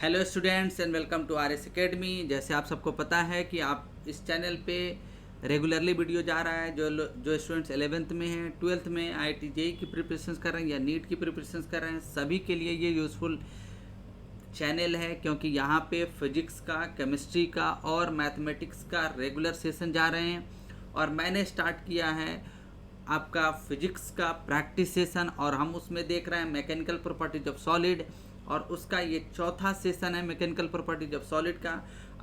Hello students and welcome to R S academy. जैसे आप सबको पता है कि आप इस चैनल पे रेगुलरली वीडियो जा रहा है। जो स्टूडेंट्स 11th में हैं, 12th में IIT JEE की प्रिपरेशन कर रहे हैं या नीट की प्रिपरेशन कर रहे हैं, सभी के लिए ये यूज़फुल चैनल है, क्योंकि यहाँ पे फिजिक्स का, केमिस्ट्री का और मैथमेटिक्स का रेगुलर सेशन जा रहे हैं। और मैंने स्टार्ट किया है आपका फिजिक्स का प्रैक्टिस सेशन, और हम उसमें देख रहे हैं मैकेनिकल प्रॉपर्टीज ऑफ सॉलिड, और उसका ये चौथा सेशन है मैकेनिकल प्रॉपर्टीज ऑफ सॉलिड का।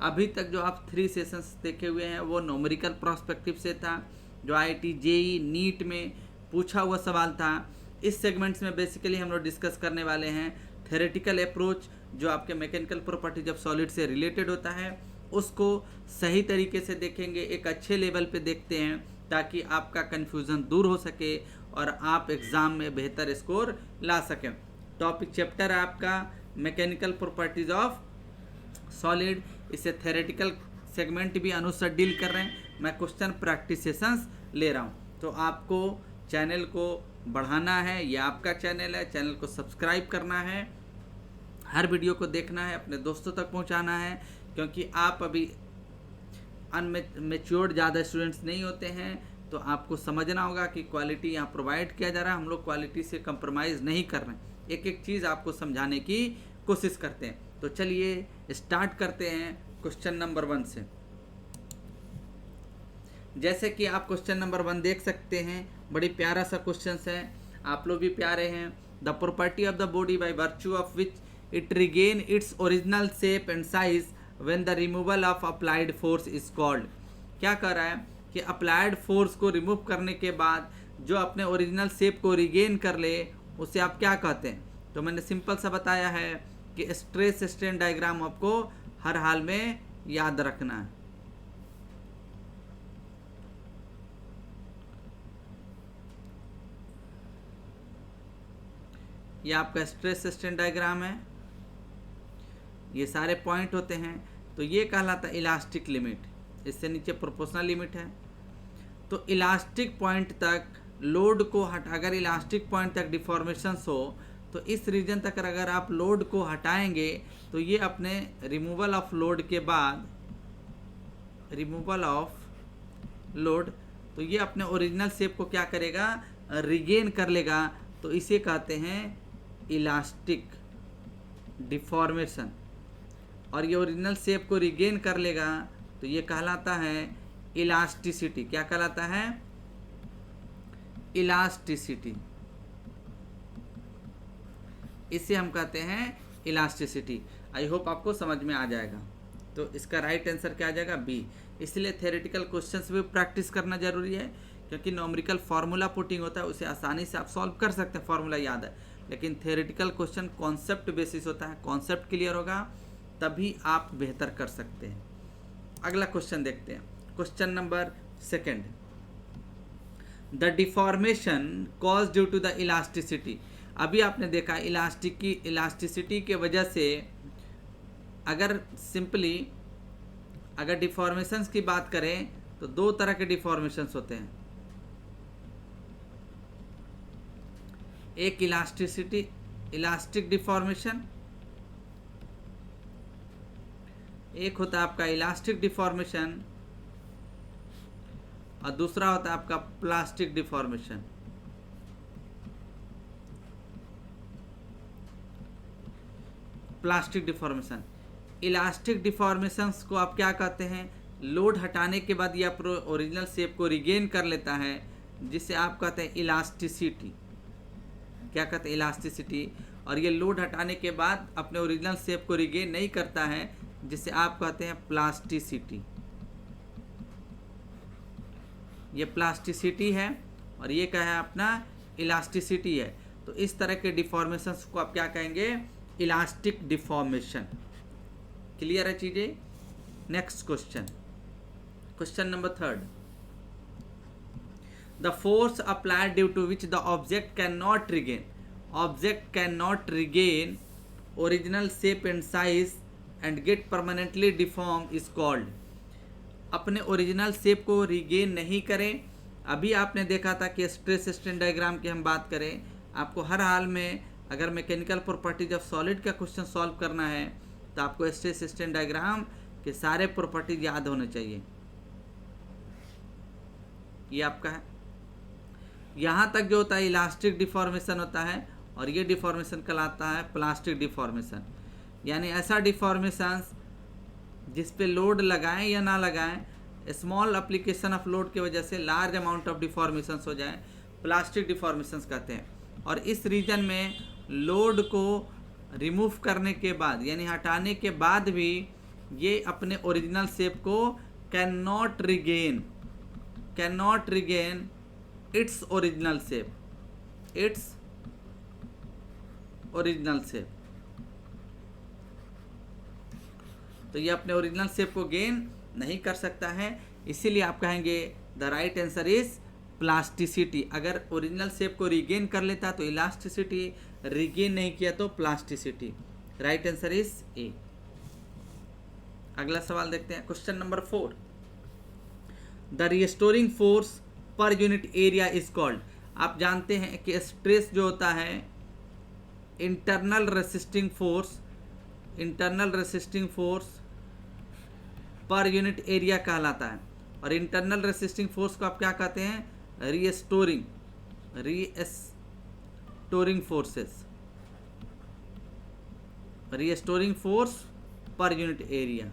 अभी तक जो आप 3 सेशंस देखे हुए हैं वो न्यूमेरिकल पर्सपेक्टिव से था, जो IIT JEE नीट में पूछा हुआ सवाल था। इस सेगमेंट्स में बेसिकली हम लोग डिस्कस करने वाले हैं थ्योरेटिकल अप्रोच, जो आपके मैकेनिकल प्रॉपर्टीज ऑफ सॉलिड से रिलेटेड होता है, उसको सही तरीके से देखेंगे, एक अच्छे लेवल पे देखते हैं, ताकि आपका कन्फ्यूज़न दूर हो सके और आप एग्ज़ाम में बेहतर स्कोर ला सकें। टॉपिक चैप्टर है आपका मैकेनिकल प्रॉपर्टीज ऑफ सॉलिड। इसे थ्योरेटिकल सेगमेंट भी अनुसार डील कर रहे हैं। मैं क्वेश्चन प्रैक्टिस सेशंस ले रहा हूँ। तो आपको चैनल को बढ़ाना है, ये आपका चैनल है, चैनल को सब्सक्राइब करना है, हर वीडियो को देखना है, अपने दोस्तों तक पहुँचाना है, क्योंकि आप अभी अनमेच्योर्ड ज़्यादा स्टूडेंट्स नहीं होते हैं। तो आपको समझना होगा कि क्वालिटी यहाँ प्रोवाइड किया जा रहा है, हम लोग क्वालिटी से कंप्रोमाइज़ नहीं कर रहे हैं, एक एक चीज़ आपको समझाने की कोशिश करते हैं। तो चलिए स्टार्ट करते हैं क्वेश्चन नंबर 1 से। जैसे कि आप क्वेश्चन नंबर 1 देख सकते हैं, बड़ी प्यारा सा क्वेश्चन है, आप लोग भी प्यारे हैं। The property of the body by virtue of which it regain its original shape and size when the removal of applied force is called. क्या कर रहा है कि अप्लाइड फोर्स को रिमूव करने के बाद जो अपने ओरिजिनल शेप को रिगेन कर ले, उसे आप क्या कहते हैं? तो मैंने सिंपल सा बताया है कि स्ट्रेस स्ट्रेन डायग्राम आपको हर हाल में याद रखना है। ये आपका स्ट्रेस स्ट्रेन डायग्राम है, ये सारे पॉइंट होते हैं। तो ये कहलाता है इलास्टिक लिमिट, इससे नीचे प्रोपोर्शनल लिमिट है। तो इलास्टिक पॉइंट तक लोड को अगर इलास्टिक पॉइंट तक डिफॉर्मेशंस हो, तो इस रीजन तक अगर आप लोड को हटाएंगे, तो ये अपने रिमूवल ऑफ लोड के बाद, रिमूवल ऑफ लोड, तो ये अपने ओरिजिनल शेप को क्या करेगा, रिगेन कर लेगा। तो इसे कहते हैं इलास्टिक डिफॉर्मेशन। और ये ओरिजिनल शेप को रिगेन कर लेगा तो ये कहलाता है इलास्टिसिटी। क्या कहलाता है? इलास्टिसिटी। इसे हम कहते हैं इलास्टिसिटी। आई होप आपको समझ में आ जाएगा। तो इसका राइट आंसर क्या आ जाएगा? बी। इसलिए थ्योरेटिकल क्वेश्चंस भी प्रैक्टिस करना जरूरी है, क्योंकि नॉमेरिकल फार्मूला पुटिंग होता है, उसे आसानी से आप सॉल्व कर सकते हैं, फार्मूला याद है। लेकिन थ्योरेटिकल क्वेश्चन कॉन्सेप्ट बेसिस होता है, कॉन्सेप्ट क्लियर होगा तभी आप बेहतर कर सकते हैं। अगला क्वेश्चन देखते हैं, question number 2। The deformation cause due to the elasticity. अभी आपने देखा इलास्टिसिटी के वजह से, अगर सिंपली अगर डिफॉर्मेशंस की बात करें तो 2 तरह के डिफॉर्मेशंस होते हैं। एक इलास्टिक डिफॉर्मेशन, एक होता है आपका इलास्टिक डिफॉर्मेशन, और दूसरा होता है आपका plastic deformation. Plastic deformation, elastic deformations को आप क्या कहते हैं? लोड हटाने के बाद ये ओरिजिनल शेप को रिगेन कर लेता है, जिसे आप कहते हैं इलास्टिसिटी। क्या कहते हैं? इलास्टिसिटी। और ये लोड हटाने के बाद अपने ओरिजिनल शेप को रिगेन नहीं करता है, जिसे आप कहते हैं प्लास्टिसिटी। ये प्लास्टिसिटी है और ये क्या है? अपना इलास्टिसिटी है। तो इस तरह के डिफॉर्मेशंस को आप क्या कहेंगे? Elastic deformation. क्लियर है चीजें? Next question, question number 3। The force applied due to which the object can not regain original shape and size and get permanently deform is called. अपने ओरिजिनल शेप को regain नहीं करें। अभी आपने देखा था कि स्ट्रेस स्ट्रेन डायग्राम की हम बात करें, आपको हर हाल में अगर मैकेनिकल प्रॉपर्टीज ऑफ सॉलिड का क्वेश्चन सॉल्व करना है तो आपको स्ट्रेस स्ट्रेन डायग्राम के सारे प्रॉपर्टीज याद होने चाहिए। ये आपका है। यहाँ तक जो होता है इलास्टिक डिफॉर्मेशन होता है, और ये डिफॉर्मेशन कहलाता है प्लास्टिक डिफॉर्मेशन। यानी ऐसा डिफॉर्मेशन जिस पे लोड लगाएं या ना लगाएं, स्मॉल एप्लीकेशन ऑफ लोड की वजह से लार्ज अमाउंट ऑफ डिफॉर्मेशंस हो जाए, प्लास्टिक डिफॉर्मेशंस कहते हैं। और इस रीजन में लोड को रिमूव करने के बाद यानी हटाने के बाद भी ये अपने ओरिजिनल शेप को can not regain its original shape, तो ये अपने ओरिजिनल शेप को गेन नहीं कर सकता है। इसीलिए आप कहेंगे the right answer is plasticity. अगर ओरिजिनल शेप को रिगेन कर लेता तो इलास्टिसिटी, रिगेन नहीं किया तो plasticity. Right answer is a. अगला सवाल देखते हैं, question number 4। The restoring force per unit area is called. आप जानते हैं कि स्ट्रेस जो होता है internal resisting force per unit area कहलाता है। और इंटरनल रेसिस्टिंग फोर्स को आप क्या कहते हैं? Restoring force per unit area.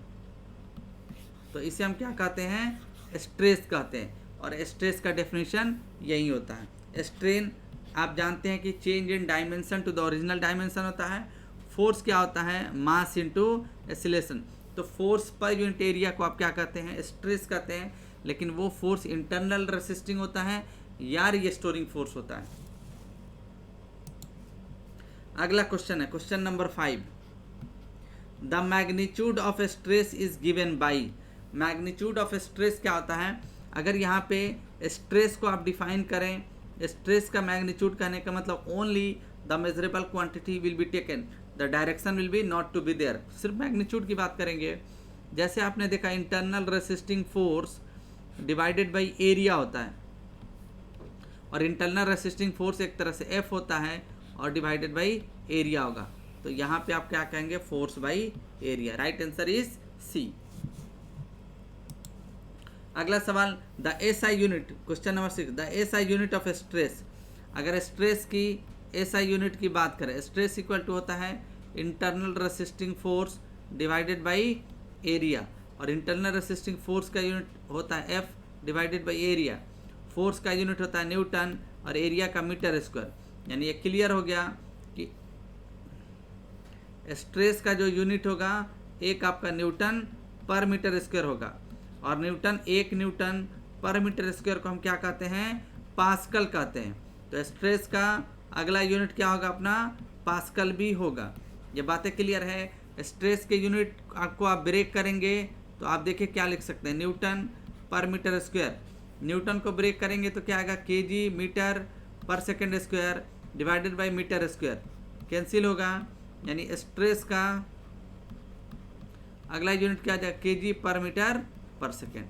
तो इसे हम क्या कहते हैं? स्ट्रेस कहते हैं। और स्ट्रेस का डेफिनेशन यही होता है। स्ट्रेन आप जानते हैं कि change in dimension to the original dimension होता है। फोर्स क्या होता है? Mass into acceleration. तो फोर्स पर यूनिट एरिया को आप क्या कहते हैं? स्ट्रेस कहते हैं। लेकिन वो फोर्स इंटरनल रेसिस्टिंग होता है या रिस्टोरिंग फोर्स होता है। अगला क्वेश्चन है question number 5। The magnitude of stress is given by. Magnitude of stress क्या होता है? अगर यहाँ पे स्ट्रेस को आप डिफाइन करें, स्ट्रेस का मैग्नीट्यूड कहने का मतलब only the measurable quantity will be taken, the direction will be not to be there. सिर्फ मैग्नीट्यूड की बात करेंगे। जैसे आपने देखा internal resisting force divided by area होता है, और इंटरनल रेसिस्टिंग फोर्स एक तरह से F होता है और डिवाइडेड बाई एरिया होगा। तो यहाँ पे आप क्या कहेंगे? Force by area. Right answer is C. अगला सवाल, the SI unit, question number 6। The SI unit of stress. अगर स्ट्रेस की SI यूनिट की बात करें, स्ट्रेस इक्वल टू होता है internal resisting force divided by area. और इंटरनल रेसिस्टिंग फोर्स का यूनिट होता है F divided by area. Force का यूनिट होता है न्यूटन और एरिया का मीटर स्क्वायर। यानी ये क्लियर हो गया कि स्ट्रेस का जो यूनिट होगा एक आपका न्यूटन पर मीटर स्क्वायर होगा। और एक न्यूटन पर मीटर स्क्वायर को हम क्या कहते हैं? पास्कल कहते हैं। तो स्ट्रेस का अगला यूनिट क्या होगा? अपना पास्कल भी होगा। ये बातें क्लियर है। स्ट्रेस के यूनिट आपको आप ब्रेक करेंगे तो आप देखिए क्या लिख सकते हैं? Newton per metre square. Newton को ब्रेक करेंगे तो क्या आएगा? KG metre per second square divided by metre square, cancel होगा। यानी स्ट्रेस का अगला यूनिट क्या आ जाएगा? KG per metre per second.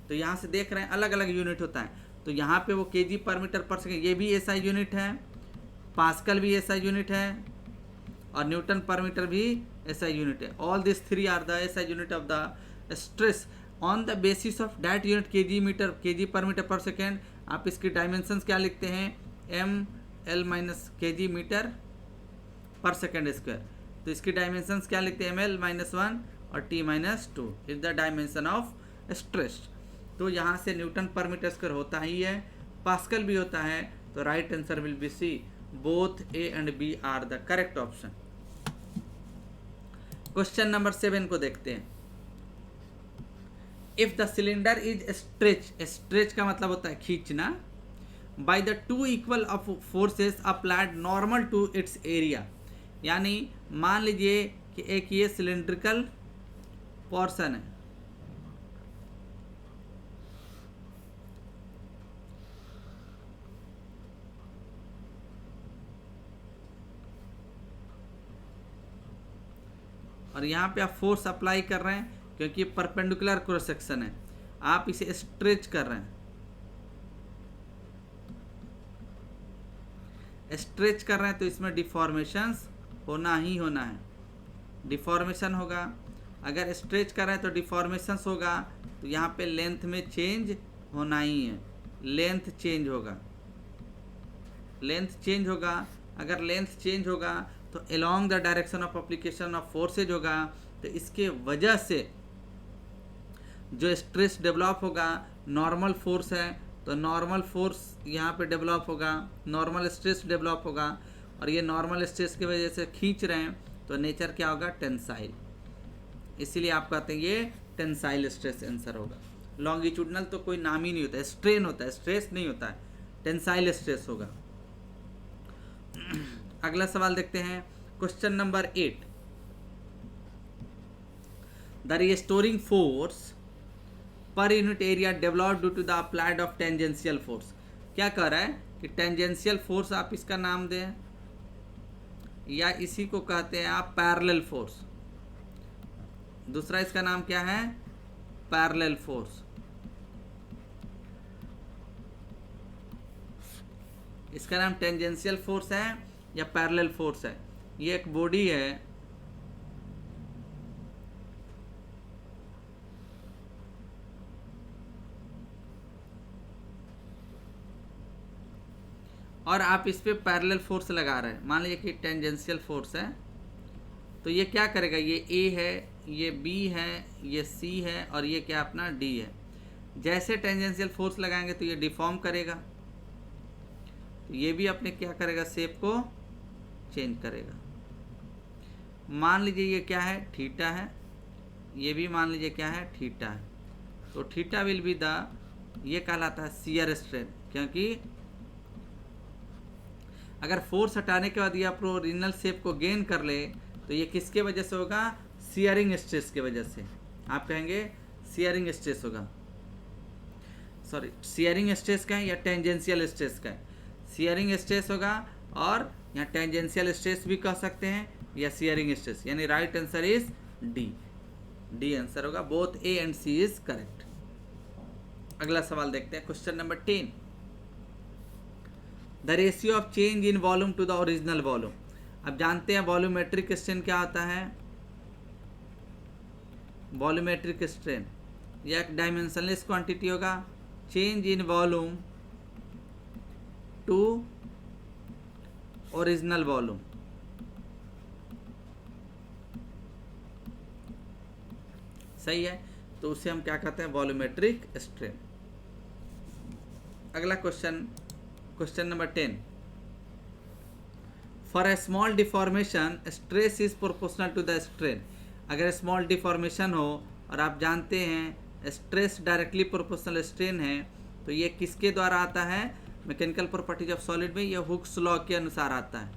तो यहाँ से देख रहे हैं अलग अलग यूनिट होता है। तो यहाँ पे वो KG per metre per second, ये भी SI यूनिट है, पास्कल भी SI यूनिट है, और न्यूटन पर मीटर भी SI यूनिट है। All this three are the SI unit of the stress. On the basis of that unit KG per metre per second, आप इसकी dimensions क्या लिखते हैं? ML minus KG metre per second square. तो इसकी dimensions क्या लिखते हैं? ML-1 और T-2 is the dimension of stress. तो यहाँ से न्यूटन पर मीटर स्क्वायर होता ही है, पास्कल भी होता है। तो right answer will be C. Both A and B are the correct option. Question number 7 को देखते हैं। If the cylinder is stretch का मतलब होता है खींचना, by the two equal of forces applied normal to its area. यानी मान लीजिए कि एक ये सिलेंड्रिकल पोर्शन है, और यहाँ पे आप फोर्स अप्लाई कर रहे हैं क्योंकि परपेंडिकुलर क्रॉस सेक्शन है, आप इसे स्ट्रेच कर रहे हैं। स्ट्रेच कर रहे हैं तो इसमें डिफॉर्मेशंस होना ही होना है। डिफॉर्मेशन होगा, अगर स्ट्रेच कर रहे हैं तो डिफॉर्मेशंस होगा, तो यहाँ पे लेंथ में चेंज होना ही है, लेंथ चेंज होगा, लेंथ चेंज होगा। अगर लेंथ चेंज होगा तो along the direction of application of forces होगा, तो इसके वजह से जो स्ट्रेस डेवलप होगा, नॉर्मल फोर्स है तो नॉर्मल फोर्स यहाँ पे डेवलप होगा, नॉर्मल स्ट्रेस डेवलप होगा, और ये नॉर्मल स्ट्रेस की वजह से खींच रहे हैं तो नेचर क्या होगा, टेंसाइल। इसीलिए आप कहते हैं ये टेंसाइल स्ट्रेस आंसर होगा। लॉन्गिट्यूडनल तो कोई नाम ही नहीं होता है, स्ट्रेन होता है, स्ट्रेस नहीं होता है, टेंसाइल स्ट्रेस होगा। अगला सवाल देखते हैं, question number 8। The restoring force per unit area develop due to the applied of tangential force. क्या कह रहा है कि टेंजेंशियल फोर्स आप इसका नाम दें, या इसी को कहते हैं आप पैरेलल फोर्स। दूसरा इसका नाम क्या है, पैरेलल फोर्स। इसका नाम टेंजेंशियल फोर्स है या पैरेलल फोर्स है। ये एक बॉडी है, और आप इस पे पैरेलल फोर्स लगा रहे हैं। मान लीजिए कि टेंजेंशियल फोर्स है, तो ये क्या करेगा, ये ए है, ये बी है, ये सी है, और ये क्या अपना डी है। जैसे टेंजेंशियल फोर्स लगाएंगे तो ये डिफॉर्म करेगा, तो ये भी अपने क्या करेगा, शेप को चेंज करेगा। मान लीजिए ये क्या है, थीटा है, ये भी मान लीजिए क्या है, थीटा है, तो थीटा विल बी द, ये कहलाता है शियर स्ट्रेन, क्योंकि अगर फोर्स हटाने के बाद ये अपना ओरिजिनल शेप को गेन कर ले तो ये किसके वजह से होगा, शियरिंग स्ट्रेस की वजह से। आप कहेंगे शियरिंग स्ट्रेस होगा, सॉरी शियरिंग स्ट्रेस का है या टेंजेंशियल स्ट्रेस का है, शियरिंग स्ट्रेस होगा, और यहाँ टेंजेंशियल स्ट्रेस भी कह सकते हैं या शियरिंग स्ट्रेस, यानी right answer is D, D answer होगा। Both A and C is correct. अगला सवाल देखते हैं, question number 10। The ratio of change in volume to the original volume. अब जानते हैं वॉल्यूमेट्रिक स्ट्रेन क्या होता है। वॉल्यूमेट्रिक स्ट्रेन यह एक डायमेंशनलेस क्वांटिटी होगा, change in volume to original volume. सही है, तो उसे हम क्या कहते हैं, वॉल्यूमेट्रिक स्ट्रेन। अगला question, question number 10। For a small deformation stress is proportional to the strain. अगर स्मॉल डिफॉर्मेशन हो और आप जानते हैं स्ट्रेस डायरेक्टली प्रोपोर्शनल स्ट्रेन है, तो ये किसके द्वारा आता है, मैकेनिकल प्रॉपर्टीज ऑफ सॉलिड में, यह हुक्स लॉ के अनुसार आता है,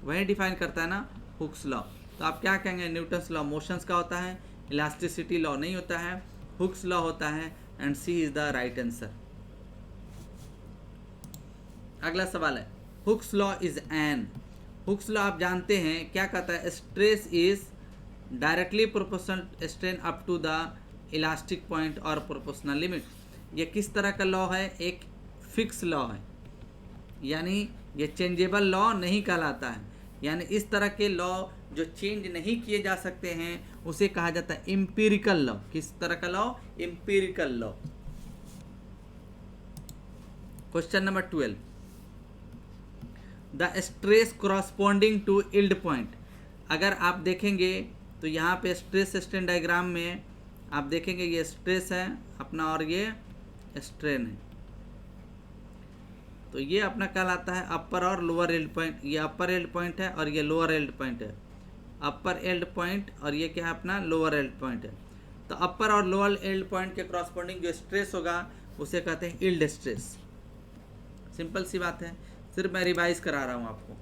वही डिफाइन करता है ना, हुक्स लॉ। तो आप क्या कहेंगे, न्यूटन्स लॉ मोशंस का होता है, इलास्टिसिटी लॉ नहीं होता है, हुक्स लॉ होता है, and C is the right answer. अगला सवाल है, Hooke's law is an. Hooke's law आप जानते हैं क्या कहता है, stress is directly proportional strain up to the elastic point और प्रोपोर्शनल लिमिट। ये किस तरह का लॉ है, एक फिक्स लॉ है, यानी ये चेंजेबल लॉ नहीं कहलाता है, यानी इस तरह के लॉ जो चेंज नहीं किए जा सकते हैं उसे कहा जाता है एम्पिरिकल लॉ। किस तरह का law, empirical law. Question number 12। The stress corresponding to yield point. अगर आप देखेंगे तो यहाँ पे स्ट्रेस स्ट्रेन डायग्राम में आप देखेंगे ये स्ट्रेस है अपना और ये स्ट्रेन है, तो ये अपना कहलाता है अपर और लोअर यील्ड पॉइंट। ये अपर यील्ड पॉइंट है और ये लोअर यील्ड पॉइंट है, अपर यील्ड पॉइंट और ये क्या है अपना लोअर यील्ड पॉइंट है। तो अपर और लोअर यील्ड पॉइंट के करॉस्पॉन्डिंग जो स्ट्रेस होगा उसे कहते हैं यील्ड स्ट्रेस। सिंपल सी बात है, सिर्फ मैं रिवाइज करा रहा हूँ आपको।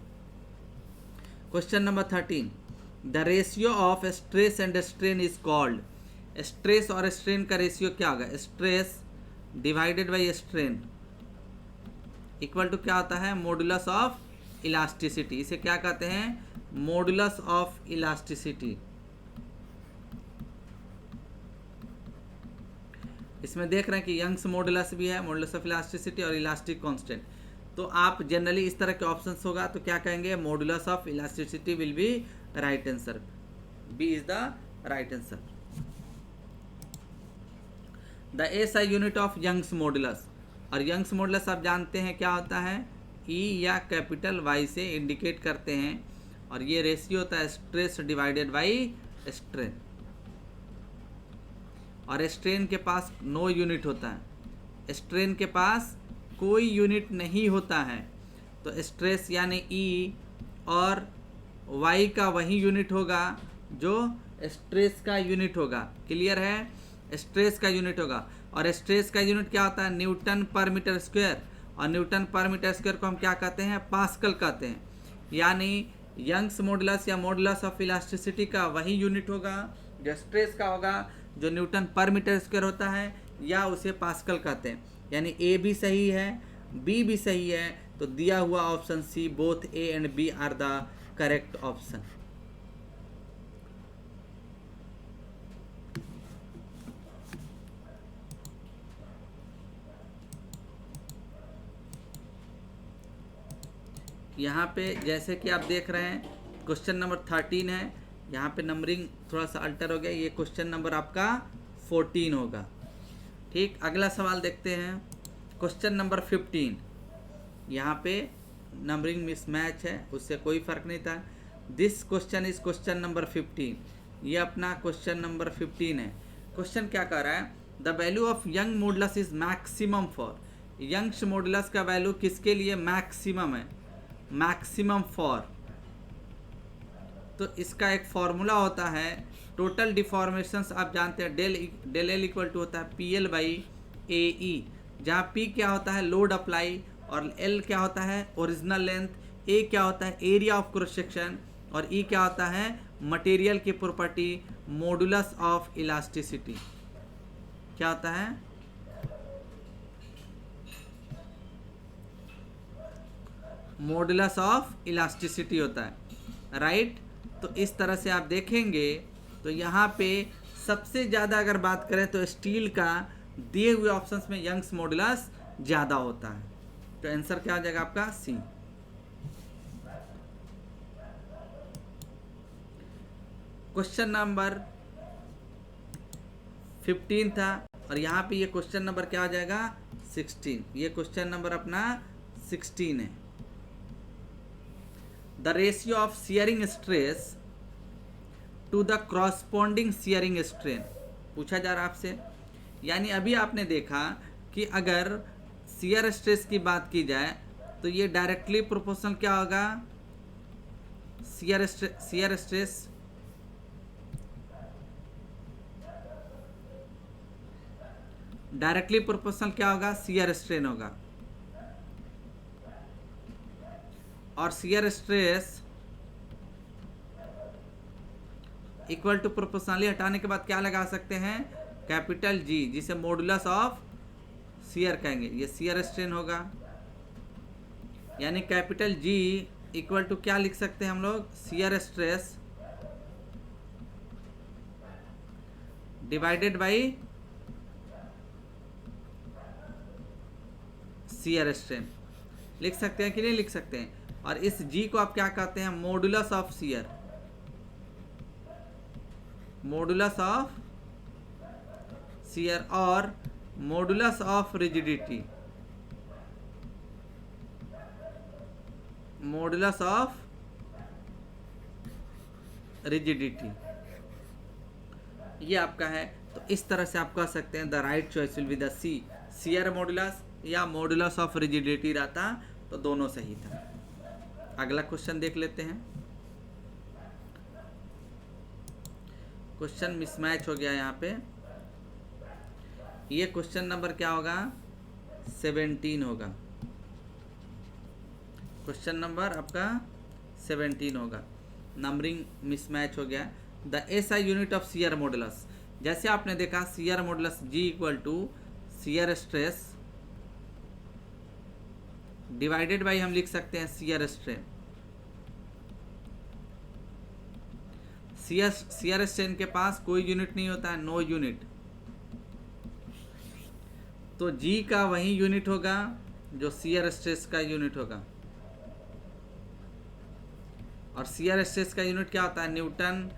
Question number 13। The ratio of stress and strain is called. Stress और स्ट्रेन का रेशियो क्या होगा, stress divided by strain equal to क्या होता है, मॉडुलस ऑफ इलास्टिसिटी। इसे क्या कहते हैं, मॉडुलस ऑफ इलास्टिसिटी। इसमें देख रहे हैं कि यंग्स मॉडुलस भी है, मॉडुलस ऑफ इलास्टिसिटी और इलास्टिक कांस्टेंट। तो आप जनरली इस तरह के ऑप्शंस होगा तो क्या कहेंगे, modulus of elasticity will be right answer, B is the right answer. The S I unit of Young's modulus, और यंग्स मॉडुलस आप जानते हैं क्या होता है, ई या कैपिटल वाई से इंडिकेट करते हैं, और ये रेशियो होता है स्ट्रेस डिवाइडेड बाई स्ट्रेन, और स्ट्रेन के पास नो यूनिट होता है, स्ट्रेन के पास कोई यूनिट नहीं होता है, तो स्ट्रेस यानी ई और वाई का वही यूनिट होगा जो स्ट्रेस का यूनिट होगा। क्लियर है, स्ट्रेस का यूनिट होगा, और स्ट्रेस का यूनिट क्या होता है, न्यूटन पर मीटर स्क्वायर, और न्यूटन पर मीटर स्क्वायर को हम क्या कहते हैं, पास्कल कहते हैं। यानी यंग्स मॉडुलस या मॉडुलस ऑफ इलास्टिसिटी का वही यूनिट होगा जो स्ट्रेस का होगा, जो न्यूटन पर मीटर स्क्वायर होता है, या उसे पास्कल कहते हैं। यानी ए भी सही है, बी भी सही है, तो दिया हुआ option C both A and B are the correct option. यहाँ पे जैसे कि आप देख रहे हैं क्वेश्चन नंबर 13 है, यहाँ पे नंबरिंग थोड़ा सा अल्टर हो गया, ये क्वेश्चन नंबर आपका 14 होगा। ठीक, अगला सवाल देखते हैं, क्वेश्चन नंबर 15। यहाँ पे नंबरिंग मिसमैच है, उससे कोई फर्क नहीं था। This question is question number 15, ये अपना क्वेश्चन नंबर 15 है। क्वेश्चन क्या कर रहा है, the value of Young modulus is maximum for, Young's modulus का वैल्यू किसके लिए मैक्सिमम है, मैक्सिमम फॉर, तो इसका एक फॉर्मूला होता है टोटल डिफॉर्मेशंस, आप जानते हैं डेल एल इक्वल टू होता है पी एल बाई ए ई, जहाँ पी क्या होता है लोड अप्लाई, और एल क्या होता है ओरिजिनल लेंथ, ए क्या होता है एरिया ऑफ क्रॉस सेक्शन, और ई क्या होता है मटेरियल की प्रॉपर्टी, मॉडुलस ऑफ इलास्टिसिटी क्या होता है, मॉडुलस ऑफ इलास्टिसिटी होता है, राइट। तो इस तरह से आप देखेंगे तो यहाँ पे सबसे ज़्यादा अगर बात करें तो स्टील का दिए हुए ऑप्शंस में यंग्स मॉडुलस ज़्यादा होता है, तो आंसर क्या हो जाएगा आपका सी। क्वेश्चन नंबर 15 था, और यहाँ पे ये क्वेश्चन नंबर क्या हो जाएगा 16, ये क्वेश्चन नंबर अपना 16 है। The ratio of shearing stress to the corresponding shearing strain पूछा जा रहा आपसे। यानी अभी आपने देखा कि अगर शियर स्ट्रेस की बात की जाए तो ये डायरेक्टली प्रोपोर्शनल क्या होगा, शियर स्ट्रेस डायरेक्टली प्रोपोर्शनल क्या होगा, शियर स्ट्रेन होगा, और shear stress equal to proportionally हटाने के बाद क्या लगा सकते हैं, कैपिटल जी, जिसे मॉडुलस ऑफ शियर कहेंगे, ये शियर स्ट्रेन होगा। यानी कैपिटल जी इक्वल टू क्या लिख सकते हैं हम लोग, shear stress divided by shear strain, लिख सकते हैं कि नहीं लिख सकते हैं। और इस जी को आप क्या कहते हैं, modulus of shear, modulus of shear, और modulus of rigidity, modulus of rigidity, ये आपका है। तो इस तरह से आप कह सकते हैं the right choice will be the C, shear modulus या मॉडुलस ऑफ रिजिडिटी रहता तो दोनों सही था। अगला क्वेश्चन देख लेते हैं, क्वेश्चन मिसमैच हो गया यहाँ पे, ये क्वेश्चन नंबर क्या होगा 17 होगा, क्वेश्चन नंबर आपका 17 होगा, नंबरिंग मिसमैच हो गया। The S I unit of shear modulus, जैसे आपने देखा shear modulus G equal to shear stress divided by हम लिख सकते हैं शियर स्ट्रेन, शियर स्ट्रेन के पास कोई यूनिट नहीं होता है, नो यूनिट, तो जी का वही यूनिट होगा जो शियर स्ट्रेस का यूनिट होगा। और शियर स्ट्रेस का यूनिट क्या होता है? न्यूटन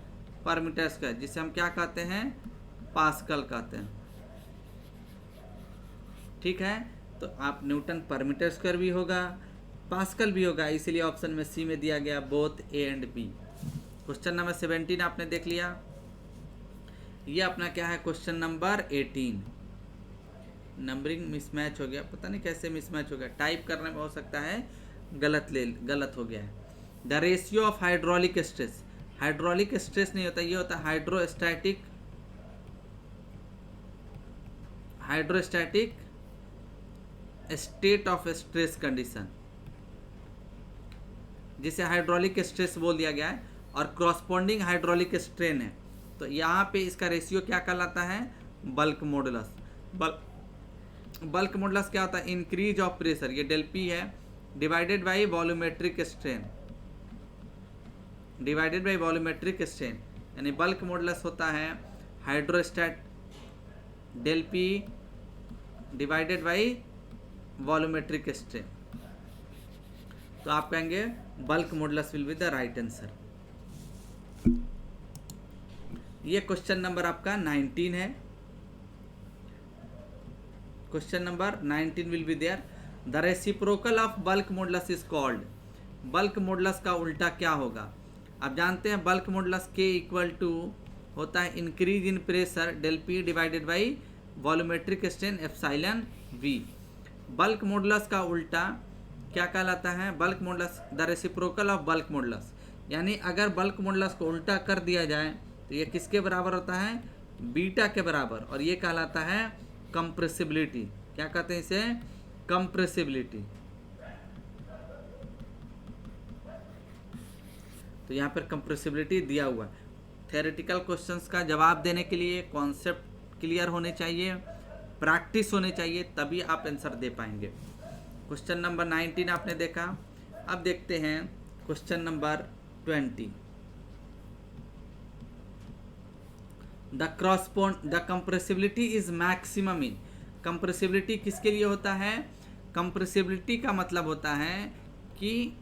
पर मीटर स्क्वायर, जिसे हम क्या कहते हैं? पास्कल कहते हैं। ठीक है, तो आप न्यूटन पर मीटर स्क्वायर भी होगा, पास्कल भी होगा, इसीलिए ऑप्शन में सी में दिया गया both A and B. Question number 17 आपने देख लिया। ये अपना क्या है? Question number 18। नंबरिंग मिसमैच हो गया, पता नहीं कैसे मिसमैच हो गया, टाइप करने में हो सकता है गलत हो गया है। The ratio of hydraulic stress, hydraulic stress नहीं होता, ये होता है hydrostatic state of stress condition, जिसे हाइड्रोलिक स्ट्रेस बोल दिया गया है, और क्रॉसपोंडिंग हाइड्रोलिक स्ट्रेन है। तो यहाँ पे इसका रेशियो क्या कहलाता है? Bulk modulus. बल्क मॉडुलस क्या होता है? इंक्रीज ऑफ प्रेशर, ये डेल पी है, डिवाइडेड बाई वॉल्यूमेट्रिक स्ट्रेन, यानी बल्क मॉडुलस होता है hydrostat del P divided by volumetric strain. तो आप कहेंगे bulk modulus will be the right answer. ये क्वेश्चन नंबर आपका 19 है। Question number 19 will be there. The reciprocal of bulk modulus is called, bulk modulus का उल्टा क्या होगा? आप जानते हैं बल्क मॉडुलस के इक्वल टू होता है increase in pressure del P divided by volumetric strain epsilon V. Bulk modulus का उल्टा क्या कहलाता है? Bulk modulus, the reciprocal of bulk modulus, यानी अगर बल्क मॉडुलस को उल्टा कर दिया जाए तो ये किसके बराबर होता है? बीटा के बराबर, और ये कहलाता है कंप्रेसिबिलिटी। क्या कहते हैं इसे? कंप्रेसिबिलिटी। तो यहाँ पर कंप्रेसिबिलिटी दिया हुआ है। थ्योरेटिकल क्वेश्चंस का जवाब देने के लिए कॉन्सेप्ट क्लियर होने चाहिए, प्रैक्टिस होने चाहिए, तभी आप आंसर दे पाएंगे। क्वेश्चन नंबर 19 आपने देखा। अब देखते हैं question number 20। The compressibility is maximum in, compressibility किसके लिए होता है? कंप्रेसिबिलिटी का मतलब होता है कि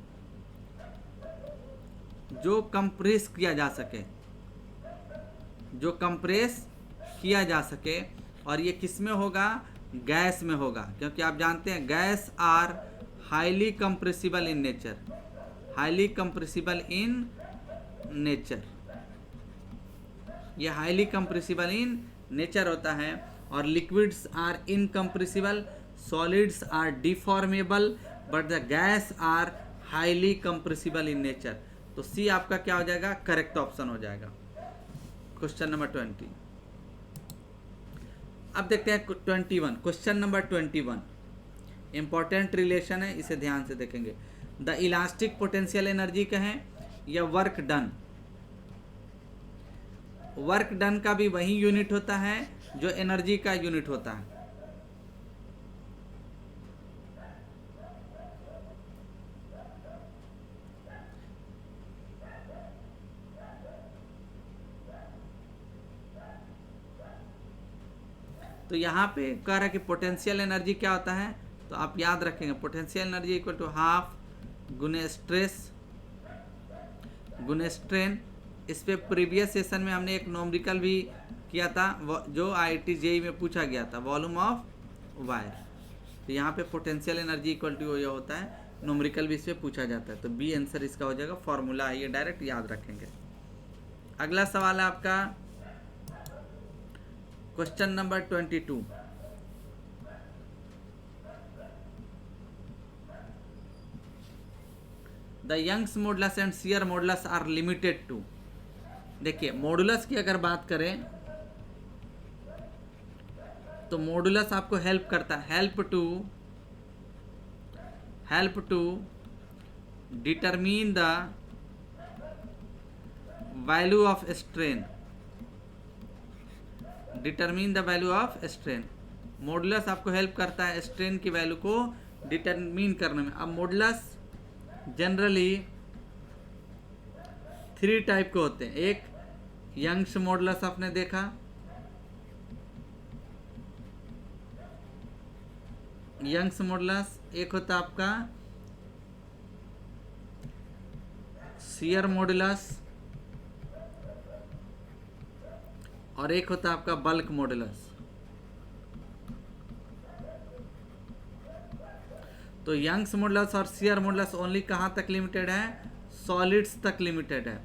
जो कंप्रेस किया जा सके, और ये किस में होगा? गैस में होगा, क्योंकि आप जानते हैं gas are highly compressible in nature, ये हाईली कंप्रेसिबल इन नेचर होता है। और liquids are incompressible, solids are deformable, but the gas are highly compressible in nature. तो सी आपका क्या हो जाएगा? करेक्ट ऑप्शन हो जाएगा। Question number 20। अब देखते हैं 21। क्वेश्चन नंबर 21 इंपॉर्टेंट रिलेशन है, इसे ध्यान से देखेंगे। द इलास्टिक पोटेंशियल एनर्जी कहें या वर्क डन, वर्क डन का भी वही यूनिट होता है जो एनर्जी का यूनिट होता है। तो यहाँ पे कह रहा है कि पोटेंशियल एनर्जी क्या होता है, तो आप याद रखेंगे potential energy equal to half गुने स्ट्रेस गुने स्ट्रेन। इस पे प्रीवियस सेशन में हमने एक नोमरिकल भी किया था, जो IIT JEE में पूछा गया था, वॉल्यूम ऑफ वायर। तो यहाँ पे पोटेंशियल एनर्जी इक्वल टू ये होता है, नोमरिकल भी इससे पूछा जाता है। तो बी आंसर इसका हो जाएगा, फॉर्मूला है ये, डायरेक्ट याद रखेंगे। अगला सवाल है आपका question number 22। The Young's modulus and shear modulus are limited to. देखिए मॉडुलस की अगर बात करें तो मॉडुलस आपको हेल्प करता है, help to determine the value of strain, modulus आपको हेल्प करता है स्ट्रेन की वैल्यू को डिटरमिन करने में। अब मॉडुलस जनरली 3 टाइप के होते हैं। एक यंग्स मॉडुलस आपने देखा, यंग्स मॉडुलस, एक होता है आपका शियर मॉडुलस, और एक होता है आपका बल्क मॉडुलस। तो यंग्स मॉडुलस और शियर मॉडुलस ओनली कहाँ तक लिमिटेड है? सॉलिड्स तक लिमिटेड है।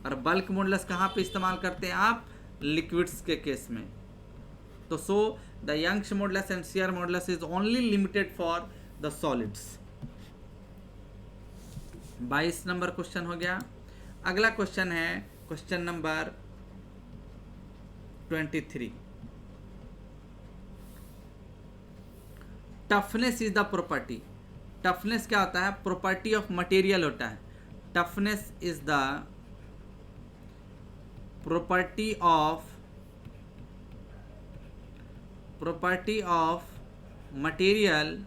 और बल्क मॉडुलस कहाँ पे इस्तेमाल करते हैं आप? लिक्विड्स के केस में। तो so the Young's modulus and shear modulus is only limited for the solids. 22 number question हो गया। अगला क्वेश्चन है question number 23। Toughness is the property. Toughness क्या होता है? प्रॉपर्टी ऑफ मटेरियल होता है। Toughness is the property of material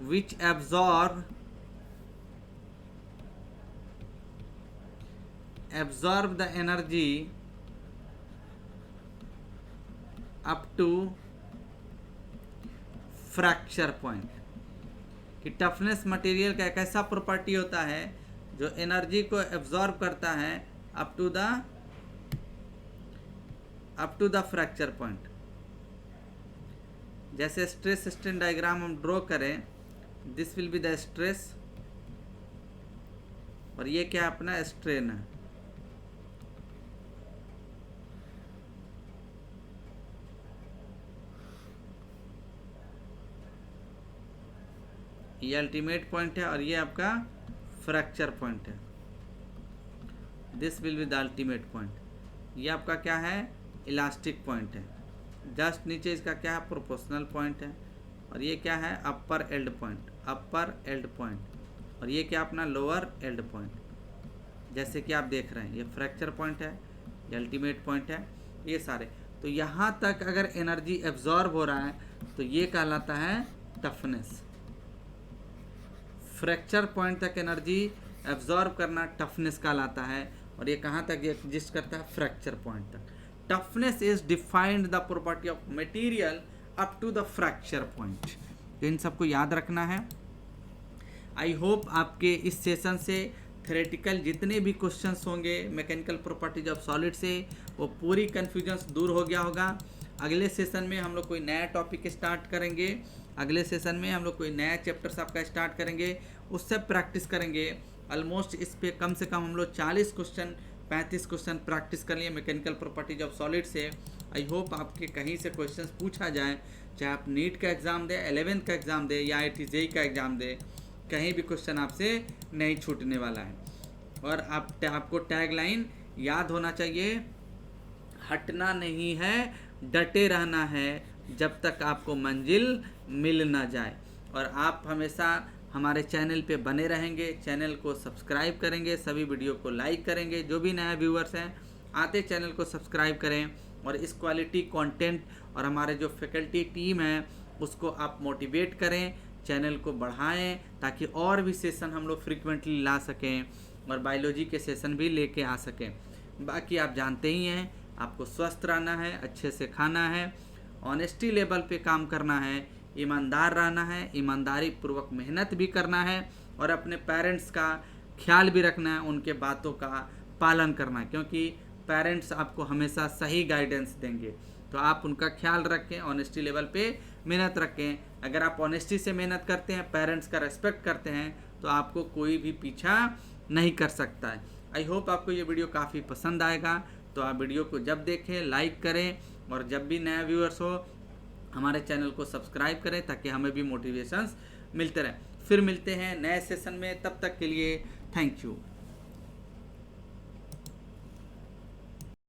which absorb the energy up to fracture point. कि टफनेस मटेरियल का एक ऐसा प्रॉपर्टी होता है जो एनर्जी को एब्जॉर्ब करता है up to the fracture point. जैसे स्ट्रेस स्ट्रेन डायग्राम हम ड्रॉ करें, this will be the stress और ये क्या अपना स्ट्रेन है। ये अल्टीमेट पॉइंट है और ये आपका फ्रैक्चर पॉइंट है। This will be the ultimate point. ये आपका क्या है? इलास्टिक पॉइंट है। जस्ट नीचे इसका क्या है? प्रोपोर्शनल पॉइंट है। और ये क्या है? Upper yield point. और ये क्या अपना? Lower yield point. जैसे कि आप देख रहे हैं ये फ्रैक्चर पॉइंट है, ये अल्टीमेट पॉइंट है, ये सारे। तो यहाँ तक अगर एनर्जी एब्जॉर्ब हो रहा है तो ये कहलाता है टफनेस। फ्रैक्चर पॉइंट तक एनर्जी एब्जॉर्ब करना टफनेस कहलाता है। और ये कहाँ तक एग्जिस्ट करता है? फ्रैक्चर पॉइंट तक। Toughness is defined the property of material up to the fracture point. तो इन सबको याद रखना है। आई होप आपके इस सेशन से थ्योरेटिकल जितने भी क्वेश्चंस होंगे मैकेनिकल प्रॉपर्टीज ऑफ सॉलिड से वो पूरी कन्फ्यूजन्स दूर हो गया होगा। अगले सेशन में हम लोग कोई नया टॉपिक स्टार्ट करेंगे। अगले सेशन में हम लोग कोई नया चैप्टर्स आपका स्टार्ट करेंगे, उससे प्रैक्टिस करेंगे। ऑलमोस्ट इस पे कम से कम हम लोग 40 क्वेश्चन 35 क्वेश्चन प्रैक्टिस कर लिए मैकेनिकल प्रॉपर्टीज ऑफ सॉलिड से। आई होप आपके कहीं से क्वेश्चंस पूछा जाए, चाहे आप नीट का एग्ज़ाम दें, 11th का एग्ज़ाम दें या IIT JEE का एग्ज़ाम दें, कहीं भी क्वेश्चन आपसे नहीं छूटने वाला है। और आपको टैगलाइन याद होना चाहिए, हटना नहीं है, डटे रहना है जब तक आपको मंजिल मिल ना जाए। और आप हमेशा हमारे चैनल पे बने रहेंगे, चैनल को सब्सक्राइब करेंगे, सभी वीडियो को लाइक करेंगे। जो भी नए व्यूअर्स हैं आते चैनल को सब्सक्राइब करें और इस क्वालिटी कंटेंट और हमारे जो फैकल्टी टीम है उसको आप मोटिवेट करें, चैनल को बढ़ाएं ताकि और भी सेशन हम लोग फ्रीक्वेंटली ला सकें और बायोलॉजी के सेशन भी लेके आ सकें। बाकी आप जानते ही हैं, आपको स्वस्थ रहना है, अच्छे से खाना है, ऑनेस्टी लेवल पे काम करना है, ईमानदार रहना है, ईमानदारी पूर्वक मेहनत भी करना है और अपने पेरेंट्स का ख्याल भी रखना है, उनके बातों का पालन करना है, क्योंकि पेरेंट्स आपको हमेशा सही गाइडेंस देंगे। तो आप उनका ख्याल रखें, ऑनेस्टी लेवल पे मेहनत रखें। अगर आप ऑनेस्टी से मेहनत करते हैं, पेरेंट्स का रेस्पेक्ट करते हैं, तो आपको कोई भी पीछा नहीं कर सकता है। आई होप आपको ये वीडियो काफ़ी पसंद आएगा। तो आप वीडियो को जब देखें लाइक करें और जब भी नया व्यूअर्स हो हमारे चैनल को सब्सक्राइब करें ताकि हमें भी मोटिवेशंस मिलते रहें। फिर मिलते हैं नए सेशन में, तब तक के लिए थैंक यू।